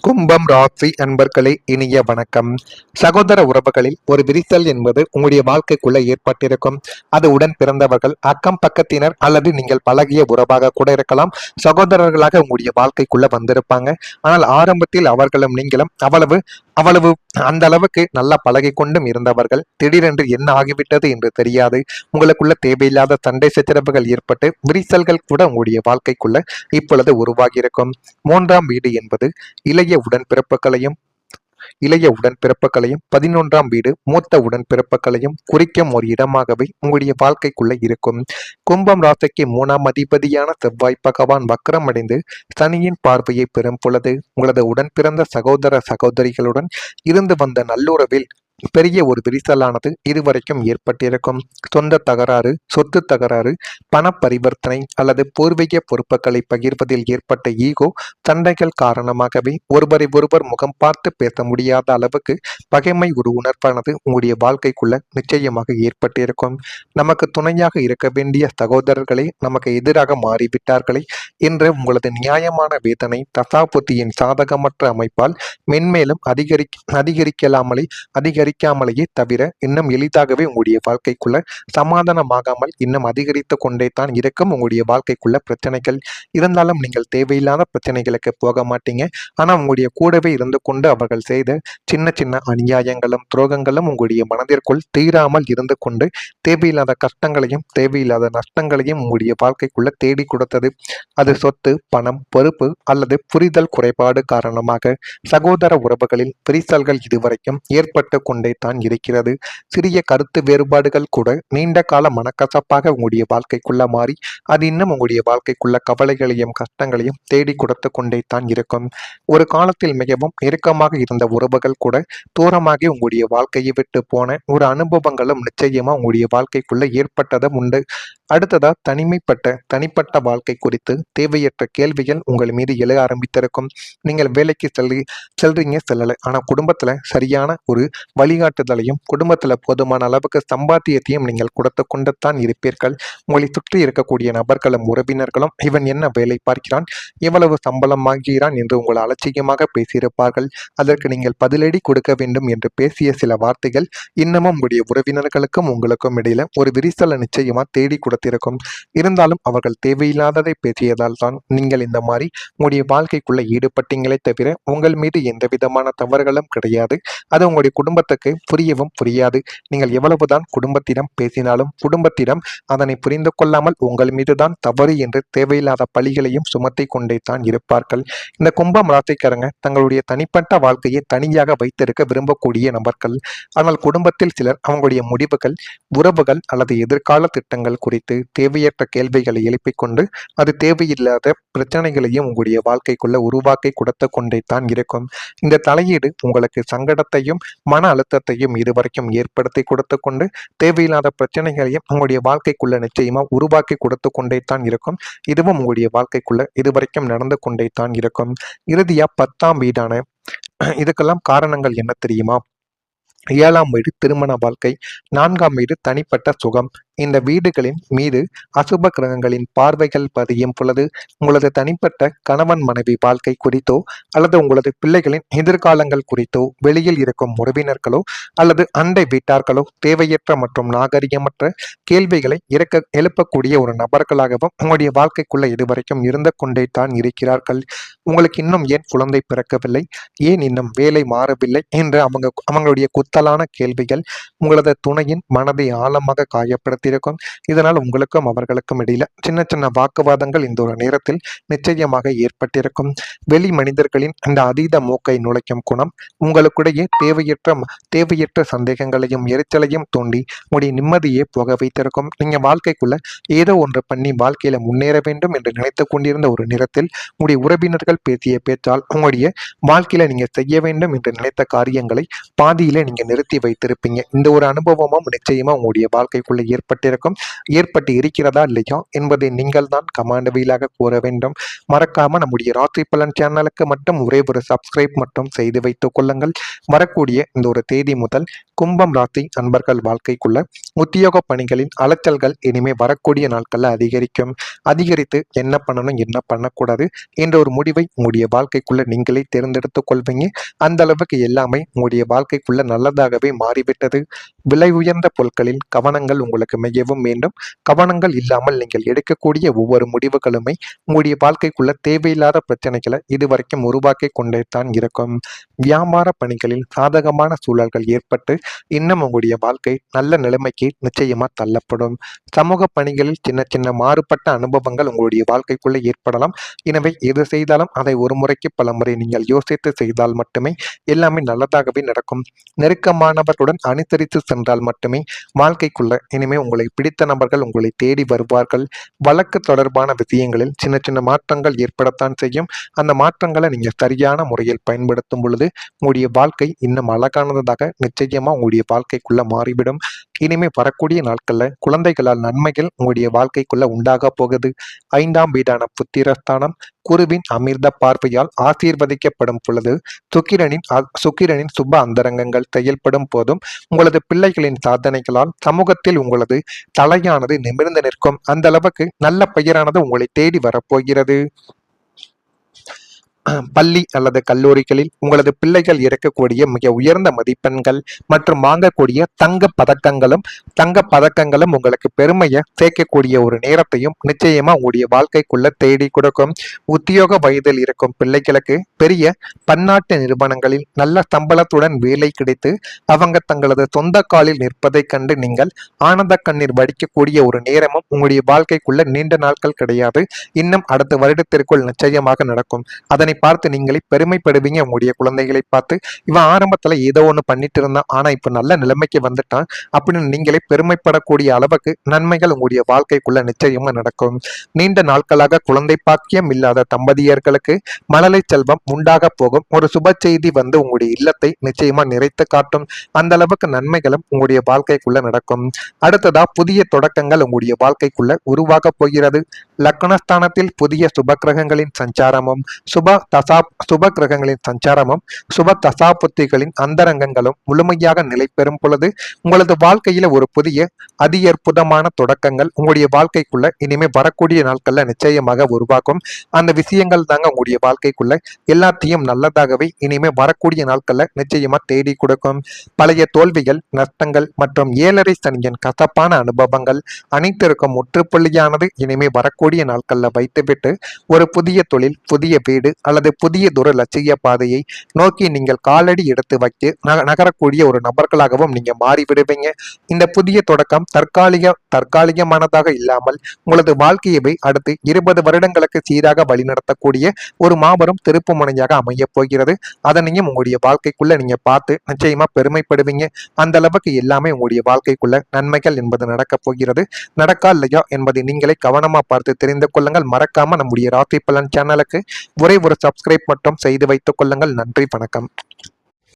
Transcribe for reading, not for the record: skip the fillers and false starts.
கும்பம் ராசி அன்பர்களே, இனிய வணக்கம். சகோதர உறவுகளில் ஒரு விரிசல் என்பது உங்களுடைய வாழ்க்கைக்குள்ள ஏற்பட்டிருக்கும். அது உடன் பிறந்தவர்கள், அக்கம் பக்கத்தினர் அல்லது நீங்கள் பழகிய உறவாக கூட இருக்கலாம். சகோதரர்களாக உங்களுடைய வாழ்க்கைக்குள்ள வந்திருப்பாங்க. ஆனால் ஆரம்பத்தில் அவர்களும் நீங்களும் அவ்வளவு அவ்வளவு அந்த அளவுக்கு நல்லா பழகி கொண்டும் இருந்தவர்கள் திடீரென்று என்ன ஆகிவிட்டது என்று தெரியாது. உங்களுக்குள்ள தேவையில்லாத சண்டை சச்சரவுகள் ஏற்பட்டு விரிசல்கள் கூட உங்களுடைய வாழ்க்கைக்குள்ள இப்பொழுது உருவாகி இருக்கும். மூன்றாம் வீடு என்பது இளைய உடன்பிறப்புகளையும் இளைய உடன்பிறப்புகளையும் 11ஆம் வீடு மூத்த உடன்பிறப்புகளையும் குறிக்கும் ஒரு இடமாகவே உங்களுடைய வாழ்க்கைக்குள்ள இருக்கும். கும்பம் ராசிக்கு 3ஆம் அதிபதியான செவ்வாய் பகவான் வக்ரம் அடைந்து சனியின் பார்வையை பெறும் பொழுது உங்களது உடன் பிறந்த சகோதர சகோதரிகளுடன் இருந்து வந்த நல்லுறவில் பெரிய ஒரு விரிசலானது இதுவரைக்கும் ஏற்பட்டிருக்கும். சொந்த தகராறு, சொத்து தகராறு, பண பரிவர்த்தனை அல்லது பூர்வீக பொறுப்புகளை பகிர்வதில் ஏற்பட்ட ஈகோ சண்டைகள் காரணமாகவே ஒருவரை ஒருவர் முகம் பார்த்து பேச முடியாத அளவுக்கு பகைமை ஒரு உணர்வானது உங்களுடைய வாழ்க்கைக்குள்ள நிச்சயமாக ஏற்பட்டிருக்கும். நமக்கு துணையாக இருக்க வேண்டிய சகோதரர்களே நமக்கு எதிராக மாறிவிட்டார்களே என்ற உங்களது நியாயமான வேதனை தசாபுத்தியின் சாதகமற்ற அமைப்பால் மென்மேலும் அதிகரிக்காமலேயே தவிர இன்னும் எளிதாகவே உங்களுடைய வாழ்க்கைக்குள்ள சமாதானமாகாமல் இன்னும் அதிகரித்து கொண்டே தான் இருக்கும். உங்களுடைய வாழ்க்கைக்குள்ள பிரச்சனைகள் இருந்தாலும் நீங்கள் தேவையில்லாத பிரச்சனைகளுக்கு போக மாட்டீங்க. ஆனால் உங்களுடைய கூடவே இருந்து கொண்டு அவர்கள் செய்த சின்ன சின்ன அநியாயங்களும் துரோகங்களும் உங்களுடைய மனதிற்குள் தீராமல் இருந்து கொண்டு தேவையில்லாத கஷ்டங்களையும் தேவையில்லாத நஷ்டங்களையும் உங்களுடைய வாழ்க்கைக்குள்ள தேடி கொடுத்தது. அது சொத்து, பணம், பொறுப்பு அல்லது புரிதல் குறைபாடு காரணமாக சகோதர உறவுகளில் விரிசல்கள் இதுவரைக்கும் ஏற்பட்டு கொண்டே தான் இருக்கிறது. சிறிய கருத்து வேறுபாடுகள் கூட நீண்ட கால மனக்கசப்பாக உங்களுடைய வாழ்க்கைக்குள்ள மாறி அது இன்னும் உங்களுடைய வாழ்க்கைக்குள்ள கவலைகளையும் கஷ்டங்களையும் தேடி கொடுத்து கொண்டே தான் இருக்கும். ஒரு காலத்தில் மிகவும் நெருக்கமாக இருந்த உறவுகள் கூட தூரமாகி உங்களுடைய வாழ்க்கையை விட்டு போன ஒரு அனுபவங்களும் நிச்சயமா உங்களுடைய வாழ்க்கைக்குள்ள ஏற்பட்டதும் உண்டு. அடுத்ததா தனிப்பட்ட வாழ்க்கை குறித்து தேவையற்ற கேள்விகள் உங்கள் மீது எழ ஆரம்பித்திருக்கும். நீங்கள் வேலைக்கு செல்றீங்க செல்லலை, ஆனா குடும்பத்துல சரியான ஒரு வழிகாட்டுதலையும் குடும்பத்துல போதுமான அளவுக்கு சம்பாத்தியத்தையும் நீங்கள் கொடுத்து கொண்டுத்தான் இருப்பீர்கள். உங்களை சுற்றி இருக்கக்கூடிய நபர்களும் உறவினர்களும் இவன் என்ன வேலை பார்க்கிறான், எவ்வளவு சம்பளம் வாங்குகிறான் என்று உங்களை அலட்சியமாக பேசியிருப்பார்கள். அதற்கு நீங்கள் பதிலடி கொடுக்க வேண்டும் என்று பேசிய சில வார்த்தைகள் இன்னமும் உங்களுடைய உறவினர்களுக்கும் உங்களுக்கும் இடையில ஒரு விரிசலை நிச்சயமா தேடி கொடுத்திருக்கும். இருந்தாலும் அவர்கள் தேவையில்லாததை பேசியதால் தான் நீங்கள் இந்த மாதிரி உங்களுடைய வாழ்க்கைக்குள்ள ஈடுபட்டீங்களே தவிர உங்கள் மீது எந்த விதமான தவறுகளும் கிடையாது. அது உங்களுடைய குடும்பத்துக்கு புரியவும் புரியாது. நீங்கள் எவ்வளவுதான் குடும்பத்திடம் பேசினாலும் குடும்பத்திடம் அதனை புரிந்து கொள்ளாமல் உங்கள் மீதுதான் தவறு என்று தேவையில்லாத பழிகளையும் சுமத்தி கொண்டே தான் இருப்பார்கள். இந்த கும்பம் ராசிக்காரங்க தங்களுடைய தனிப்பட்ட வாழ்க்கையை தனியாக வைத்திருக்க விரும்பக்கூடிய நபர்கள். ஆனால் குடும்பத்தில் சிலர் அவங்களுடைய முடிவுகள், உறவுகள் அல்லது எதிர்கால திட்டங்கள் குறித்து தேவையற்ற கேள்விகளை எழுப்பிக் கொண்டு அது தேவையில்லாத பிரச்சனைகளையும் உங்களுடைய வாழ்க்கைக்குள்ள உருவாக்கி கொடுத்து கொண்டே தான் இருக்கும். இந்த தலையீடு உங்களுக்கு சங்கடத்தையும் மன அழுத்தத்தையும் இதுவரைக்கும் ஏற்படுத்தி கொடுத்து கொண்டு தேவையில்லாத பிரச்சனைகளையும் உங்களுடைய வாழ்க்கைக்குள்ள நிச்சயமா உருவாக்கி கொடுத்து கொண்டே தான் இருக்கும். இதுவும் உங்களுடைய வாழ்க்கைக்குள்ள இதுவரைக்கும் நடந்து கொண்டே தான் இருக்கும். இறுதியா 10ஆம் வீடான இதுக்கெல்லாம் காரணங்கள் என்ன தெரியுமா? 7ஆம் வீடு திருமண வாழ்க்கை, 4ஆம் வீடு தனிப்பட்ட சுகம். இந்த வீடுகளின் மீது அசுப கிரகங்களின் பார்வைகள் பதியும் பொழுது உங்களது தனிப்பட்ட கணவன் மனைவி வாழ்க்கை குறித்தோ அல்லது உங்களது பிள்ளைகளின் எதிர்காலங்கள் குறித்தோ வெளியில் இருக்கும் உறவினர்களோ அல்லது அண்டை வீட்டார்களோ தேவையற்ற மற்றும் நாகரிகமற்ற கேள்விகளை எழுப்பக்கூடிய ஒரு நபர்களாகவும் உங்களுடைய வாழ்க்கைக்குள்ள இதுவரைக்கும் இருந்து கொண்டே தான் இருக்கிறார்கள். உங்களுக்கு இன்னும் ஏன் குழந்தை பிறக்கவில்லை, ஏன் இன்னும் வேலை மாறவில்லை என்று அவங்களுடைய குத்தலான கேள்விகள் உங்களது துணையின் மனதை ஆழமாக காயப்படுத்த இருக்கும். இதனால் உங்களுக்கும் அவர்களுக்கும் இடையில சின்ன சின்ன வாக்குவாதங்கள் இந்த ஒரு நேரத்தில் நிச்சயமாக ஏற்பட்டிருக்கும். வெளி மனிதர்களின் இந்த அதீத மூக்கை நுழைக்கும் குணம் உங்களுக்கிடையே தேவையற்ற சந்தேகங்களையும் எரிச்சலையும் தூண்டி உங்களுடைய நிம்மதியே போக வைத்திருக்கும். நீங்க வாழ்க்கைக்குள்ள ஏதோ ஒன்று பண்ணி வாழ்க்கையில முன்னேற வேண்டும் என்று நினைத்து கொண்டிருந்த ஒரு நேரத்தில் உங்களுடைய உறவினர்கள் பேசிய பேச்சால் உங்களுடைய வாழ்க்கையில நீங்க செய்ய வேண்டும் என்று நினைத்த காரியங்களை பாதியில நீங்க நிறுத்தி வைத்திருப்பீங்க. இந்த ஒரு அனுபவமும் நிச்சயமா உங்களுடைய வாழ்க்கைக்குள்ள ஏற்பட்டிருக்கும். ஏற்பட்டு இருக்கிறதா இல்லையா என்பதை நீங்கள் தான் கமெண்ட் வாயிலாக கூற வேண்டும். மறக்காம நம்முடைய ராசி பலன் சேனலுக்கு மட்டும் ஒரே ஒரு சப்ஸ்கிரைப் மட்டும் செய்து வைத்துக் கொள்ளுங்கள். வரக்கூடிய இந்த ஒரு தேதி முதல் கும்பம் ராசி அன்பர்கள் வாழ்க்கைக்குள்ள உத்தியோக பணிகளின் அலைச்சல்கள் இனிமே வரக்கூடிய நாட்கள்ல அதிகரிக்கும். அதிகரித்து என்ன பண்ணணும் என்ன பண்ணக்கூடாது என்ற ஒரு முடிவை உங்களுடைய வாழ்க்கைக்குள்ள நீங்களே தேர்ந்தெடுத்துக் கொள்வீங்க. அந்த அளவுக்கு எல்லாமே உங்களுடைய வாழ்க்கைக்குள்ள நல்லதாகவே மாறிவிட்டது. விலை உயர்ந்த பொருட்களில் கவனங்கள் உங்களுக்கு மிகவும் வேண்டும். கவனங்கள் இல்லாமல் நீங்கள் எடுக்கக்கூடிய ஒவ்வொரு முடிவுகளுமே உங்களுடைய வாழ்க்கைக்குள்ள தேவையில்லாத பிரச்சனைகளை இதுவரைக்கும் உருவாக்கி கொண்டே தான் இருக்கும். வியாபார பணிகளில் சாதகமான சூழல்கள் ஏற்பட்டு இன்னும் உங்களுடைய வாழ்க்கை நல்ல நிலைமைக்கு நிச்சயமா தள்ளப்படும். சமூக பணிகளில் சின்ன சின்ன மாறுபட்ட அனுபவங்கள் உங்களுடைய வாழ்க்கைக்குள்ளே ஏற்படலாம். எனவே எது செய்தாலும் அதை ஒரு முறைக்கு பல முறை நீங்கள் யோசித்து செய்தால் மட்டுமே எல்லாமே நல்லதாகவே நடக்கும். நெருக்கமானவர்களுடன் அனுசரித்து சென்றால் மட்டுமே வாழ்க்கைக்குள்ள இனிமே உங்களை பிடித்த நபர்கள் உங்களை தேடி வருவார்கள். வழக்கு தொடர்பான விஷயங்களில் சின்ன சின்ன மாற்றங்கள் ஏற்படத்தான் செய்யும். அந்த மாற்றங்களை நீங்க சரியான முறையில் பயன்படுத்தும் பொழுது உங்களுடைய வாழ்க்கை இன்னும் அழகானதாக நிச்சயமா உங்களுடைய வாழ்க்கைக்குள்ள மாறிவிடும். இனிமே வரக்கூடிய நாட்கள்ல குழந்தைகளால் நன்மைகள் உங்களுடைய வாழ்க்கைக்குள்ள உண்டாக போகுது. 5ஆம் வீடான புத்திரஸ்தானம் குருவின் அமிர்த பார்வையால் ஆசீர்வதிக்கப்படும் பொழுது சுக்கிரனின் சுப அந்தரங்கங்கள் செயல்படும் போதும் உங்களது பிள்ளைகளின் சாதனைகளால் சமூகத்தில் உங்களது தலையானது நிமிர்ந்து நிற்கும். அந்த அளவுக்கு நல்ல பெயரானது உங்களை தேடி வரப்போகிறது. பள்ளி அல்லது கல்லூரிகளில் உங்களது பிள்ளைகள் இருக்கக்கூடிய மிக உயர்ந்த மதிப்பெண்கள் மற்றும் வாங்கக்கூடிய தங்க பதக்கங்களும் உங்களுக்கு பெருமையை சேர்க்கக்கூடிய ஒரு நேரத்தையும் நிச்சயமா உங்களுடைய வாழ்க்கைக்குள்ள தேடி கொடுக்கும். உத்தியோக வயதில் இருக்கும் பிள்ளைகளுக்கு பெரிய பன்னாட்டு நிறுவனங்களில் நல்ல சம்பளத்துடன் வேலை கிடைத்து அவங்க தங்களது சொந்த காலில் நிற்பதை கண்டு நீங்கள் ஆனந்த கண்ணீர் வடிக்கக்கூடிய ஒரு நேரமும் உங்களுடைய வாழ்க்கைக்குள்ள நீண்ட நாட்கள் கிடையாது. இன்னும் அடுத்த வருடத்திற்குள் நிச்சயமாக நடக்கும். அதனை பார்த்து நீங்களே பெருமைப்படுவீங்க. உங்களுடைய குழந்தைகளை பார்த்து இவன் ஆரம்பத்துல ஏதோ ஒண்ணு பண்ணிட்டு இருந்தான், ஆனா இப்ப நல்ல நிலைமைக்கு வந்துட்டான் அப்படின்னு நீங்களே பெருமைப்படக்கூடிய அளவுக்கு நன்மைகள் உங்களுடைய வாழ்க்கைக்குள்ள நிச்சயமா நடக்கும். நீண்ட நாட்களாக குழந்தை பாக்கியம் இல்லாத தம்பதியர்களுக்கு மழலை செல்வம் உண்டாக போகும். ஒரு சுப செய்தி வந்து உங்களுடைய இல்லத்தை நிச்சயமா நிறைத்து காட்டும். அந்த அளவுக்கு நன்மைகளும் உங்களுடைய வாழ்க்கைக்குள்ள நடக்கும். அடுத்ததா புதிய தொடக்கங்கள் உங்களுடைய வாழ்க்கைக்குள்ள உருவாக போகிறது. லக்னஸ்தானத்தில் புதிய சுப கிரகங்களின் சஞ்சாரமும் சுப கிரகங்களின் சஞ்சாரமும் சுப தசாபுத்திகளின் அந்தரங்கங்களும் முழுமையாக நிலை பெறும் பொழுது உங்களது வாழ்க்கையில ஒரு புதிய அதி அற்புதமான தொடக்கங்கள் உங்களுடைய வாழ்க்கைக்குள்ள இனிமே வரக்கூடிய நாட்கள்ல நிச்சயமாக உருவாக்கும். அந்த விஷயங்கள் தாங்க உங்களுடைய வாழ்க்கைக்குள்ள எல்லாத்தையும் நல்லதாகவே இனிமே வரக்கூடிய நாட்கள்ல நிச்சயமா தேடி கொடுக்கும். பழைய தோல்விகள் நஷ்டங்கள் மற்றும் 7.5 சனியின் கசப்பான அனுபவங்கள் அனைத்திற்கும் முற்றுப்புள்ளியானது இனிமே வரக்கூடிய நாட்கள்ல வைத்துவிட்டு ஒரு புதிய தொழில் புதிய வீடு அல்லது புதியதொரு லட்சிய பாதையை நோக்கி நீங்கள் காலடி எடுத்து வைத்து நகரக்கூடிய ஒரு நபர்களாகவும் நீங்க மாறிவிடுவீங்க. இந்த புதிய தொடக்கம் தற்காலிகமானதாக இல்லாமல் உங்களது வாழ்க்கையை அடுத்து 20 வருடங்களுக்கு சீராக வழிநடத்தக்கூடிய ஒரு மாபெரும் திருப்பு முனையாக அமைய போகிறது. அதனையும் உங்களுடைய வாழ்க்கைக்குள்ள நீங்க பார்த்து நிச்சயமா பெருமைப்படுவீங்க. அந்த அளவுக்கு எல்லாமே உங்களுடைய வாழ்க்கைக்குள்ள நன்மைகள் என்பது நடக்க போகிறது. நடக்கா இல்லையா என்பதை நீங்களே கவனமா பார்த்து தெரிந்து கொள்ளுங்கள். மறக்காம நம்முடைய ராசி பலன் சேனலுக்கு ஒரே ஒரு சப்ஸ்கிரைப் மட்டும் செய்து வைத்துக் கொள்ளுங்கள். நன்றி, வணக்கம்.